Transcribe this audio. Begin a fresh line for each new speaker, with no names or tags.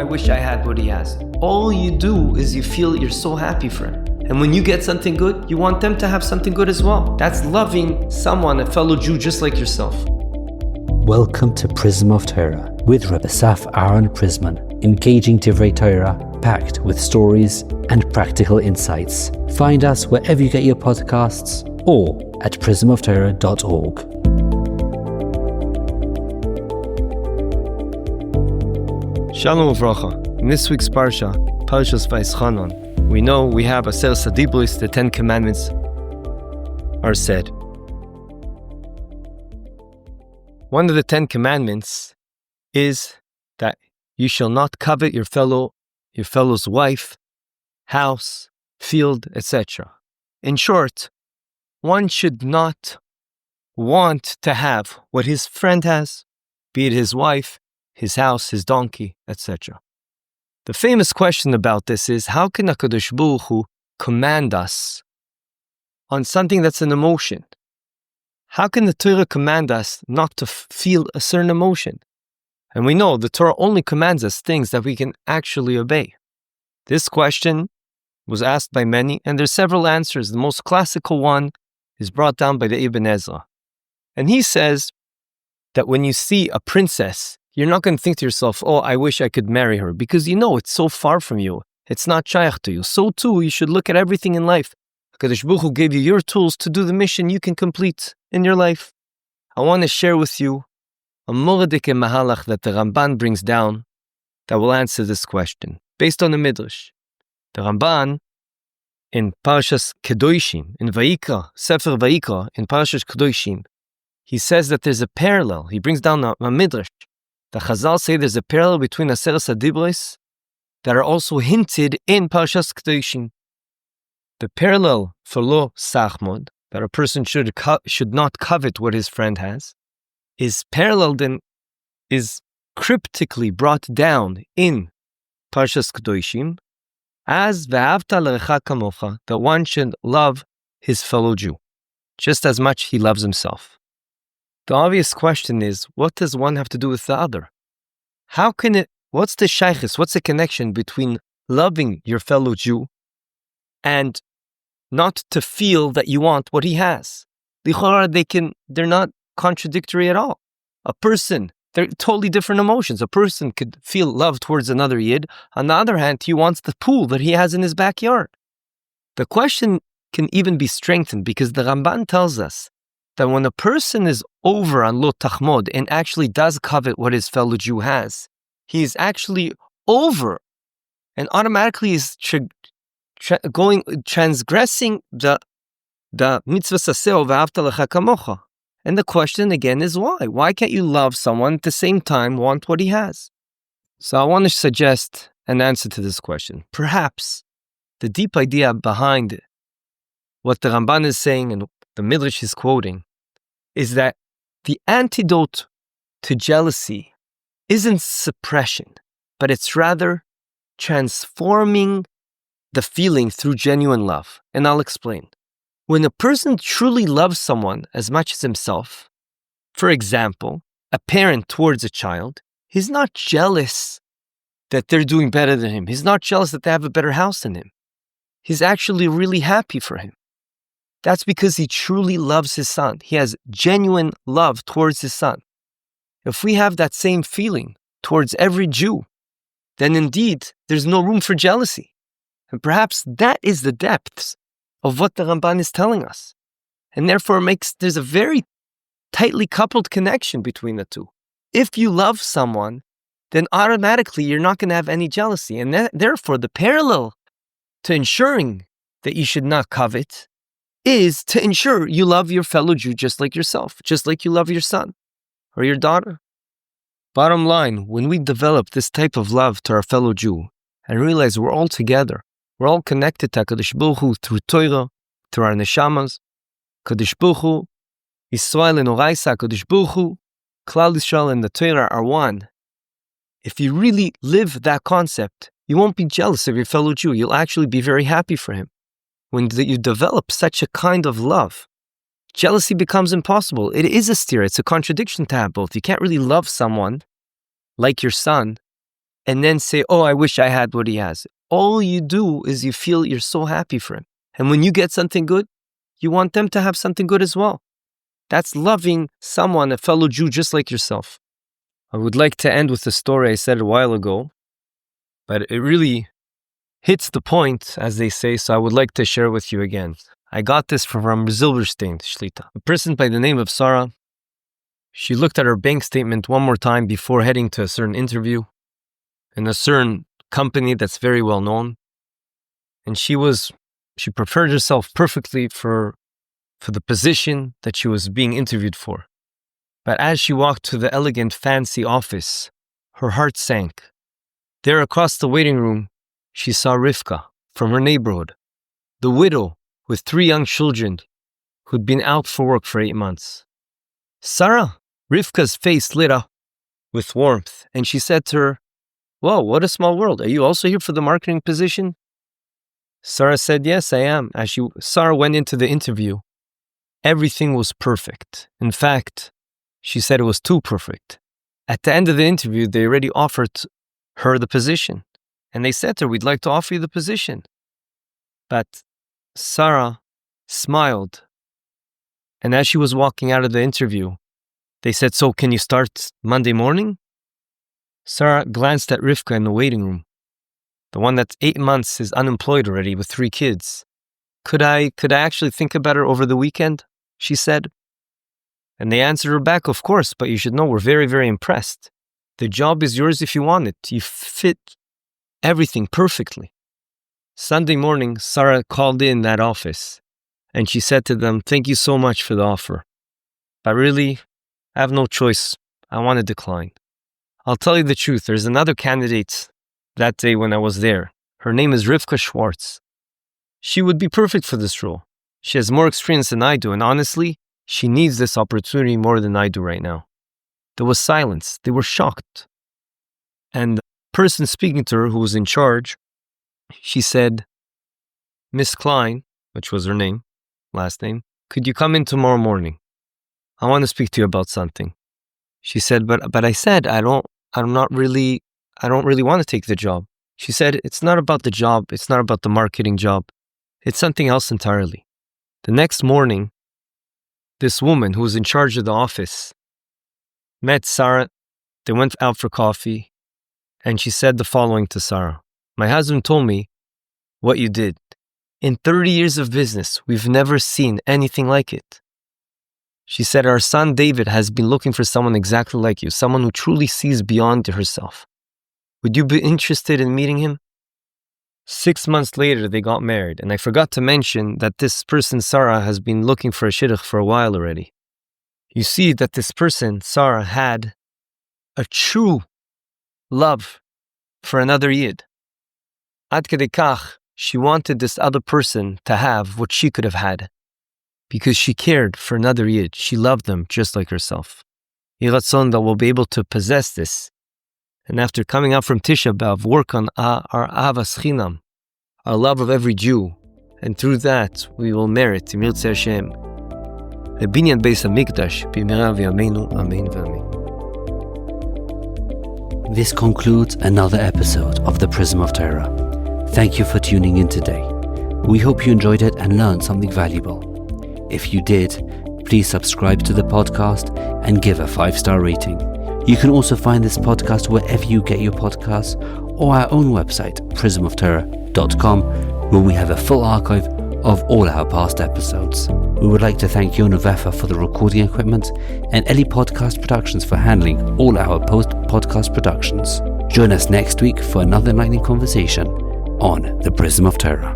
wish I had what he has. All you do is you feel you're so happy for him. And when you get something good, you want them to have something good as well. That's loving someone, a fellow Jew just like yourself.
Welcome to Prism of Torah with Rebbe Saf Aaron Prisman, engaging Divrei Torah, packed with stories and practical insights. Find us wherever you get your podcasts or at prismoftorah.org.
Shalom Uvracha. In this week's Parsha, Parshas Vaeschanan, we know we have Aseret Hadibros, the 10 Commandments are said. One of the 10 Commandments is that you shall not covet your fellow's wife, house, field, etc. In short, one should not want to have what his friend has, be it his wife, his house, his donkey, etc. The famous question about this is, how can HaKadosh Baruch Hu command us on something that's an emotion? How can the Torah command us not to feel a certain emotion? And we know the Torah only commands us things that we can actually obey. This question was asked by many, and there's several answers. The most classical one is brought down by the Ibn Ezra. And he says that when you see a princess, you're not going to think to yourself, oh, I wish I could marry her, because you know it's so far from you. It's not shaykh to you. So too, you should look at everything in life. HaKadosh Baruch Hu gave you your tools to do the mission you can complete in your life. I want to share with you a moradike mahalach that the Ramban brings down that will answer this question, based on the Midrash. The Ramban, in Parshas Kedoshim, in Vayikra, Sefer Vayikra, in Parshas Kedoshim, he says that there's a parallel. He brings down a Midrash. The Chazal say there's a parallel between Aseret Hadibros that are also hinted in Parshas Kedoshim. The parallel for lo sachmod, that a person should not covet what his friend has, is paralleled and is cryptically brought down in Parshas Kedoshim as ve'ahavta l'recha kamocha, that one should love his fellow Jew just as much he loves himself. The obvious question is, what does one have to do with the other? What's the shaykhis, what's the connection between loving your fellow Jew and not to feel that you want what he has? They're not contradictory at all. They're totally different emotions. A person could feel love towards another Yid. On the other hand, he wants the pool that he has in his backyard. The question can even be strengthened because the Ramban tells us that when a person is over on lo tachmod and actually does covet what his fellow Jew has, he is actually over and automatically is transgressing the mitzvah saseh ve'ahavta l'recha kamocha. And the question again is why? Why can't you love someone at the same time want what he has? So I want to suggest an answer to this question. Perhaps the deep idea behind what the Ramban is saying and the Midrash is quoting is that the antidote to jealousy isn't suppression, but it's rather transforming the feeling through genuine love. And I'll explain. When a person truly loves someone as much as himself, for example, a parent towards a child, he's not jealous that they're doing better than him. He's not jealous that they have a better house than him. He's actually really happy for him. That's because he truly loves his son. He has genuine love towards his son. If we have that same feeling towards every Jew, then indeed there's no room for jealousy. And perhaps that is the depths of what the Ramban is telling us. And therefore there's a very tightly coupled connection between the two. If you love someone, then automatically you're not going to have any jealousy. And therefore the parallel to ensuring that you should not covet is to ensure you love your fellow Jew just like yourself, just like you love your son or your daughter. Bottom line, when we develop this type of love to our fellow Jew and realize we're all together, we're all connected to HaKadosh Baruch Hu through Torah, through our neshamas, HaKadosh Baruch Hu, Yisrael and Oraisa, HaKadosh Baruch Hu, Klal Yisrael and the Torah are one. If you really live that concept, you won't be jealous of your fellow Jew. You'll actually be very happy for him. When you develop such a kind of love, jealousy becomes impossible. It is a steer. It's a contradiction to have both. You can't really love someone like your son and then say, oh, I wish I had what he has. All you do is you feel you're so happy for him. And when you get something good, you want them to have something good as well. That's loving someone, a fellow Jew, just like yourself. I would like to end with a story I said a while ago, but it really hits the point, as they say, so I would like to share with you again. I got this from Zilberstein Shlita. A person by the name of Sarah, she looked at her bank statement one more time before heading to a certain interview in a certain company that's very well known. And she prepared herself perfectly for the position that she was being interviewed for. But as she walked to the elegant, fancy office, her heart sank. There across the waiting room, she saw Rivka from her neighborhood, the widow with 3 young children who'd been out for work for 8 months. Sarah, Rivka's face lit up with warmth, and she said to her, "Whoa, what a small world. Are you also here for the marketing position?" Sarah said, "Yes, I am." As Sarah went into the interview, everything was perfect. In fact, she said it was too perfect. At the end of the interview, they already offered her the position. And they said to her, "We'd like to offer you the position." But Sarah smiled. And as she was walking out of the interview, they said, "So can you start Monday morning?" Sarah glanced at Rivka in the waiting room, the one that's 8 months is unemployed already with 3 kids. Could I actually think about her over the weekend?" she said. And they answered her back, "Of course, but you should know we're very, very impressed. The job is yours if you want it. You fit everything perfectly." Sunday morning, Sarah called in that office and she said to them, "Thank you so much for the offer. But really, I have no choice. I want to decline. I'll tell you the truth. There's another candidate that day when I was there. Her name is Rivka Schwartz. She would be perfect for this role. She has more experience than I do, and honestly, she needs this opportunity more than I do right now." There was silence. They were shocked. And the person speaking to her, who was in charge, she said, "Miss Klein," which was her name, last name, "could you come in tomorrow morning? I want to speak to you about something." She said, but I said, I don't really want to take the job." She said, "It's not about the job. It's not about the marketing job. It's something else entirely." The next morning, this woman who was in charge of the office met Sarah. They went out for coffee, and she said the following to Sarah: "My husband told me what you did. In 30 years of business, we've never seen anything like it." She said, "Our son David has been looking for someone exactly like you, someone who truly sees beyond herself. Would you be interested in meeting him?" 6 months later, they got married, and I forgot to mention that this person, Sarah, has been looking for a shidduch for a while already. You see that this person, Sarah, had a true love for another Yid. Ad kedei kach, she wanted this other person to have what she could have had, because she cared for another Yid. She loved them just like herself. Yeh ratzon that we'll be able to possess this, and after coming out from Tisha B'Av, work on our Ahavas Chinam, our love of every Jew, and through that we will merit, Im Yirtzeh Hashem, a binyan beis hamikdash b'mehera v'yameinu, amen v'amen.
This concludes another episode of the Prism of Torah. Thank you for tuning in today. We hope you enjoyed it and learned something valuable. If you did, please subscribe to the podcast and give a 5-star rating. You can also find this podcast wherever you get your podcasts, or our own website, prismoftorah.com, where we have a full archive of all our past episodes. We would like to thank Yona Vefa for the recording equipment and Eli Podcast Productions for handling all our post-podcast productions. Join us next week for another enlightening conversation on the Prism of Torah.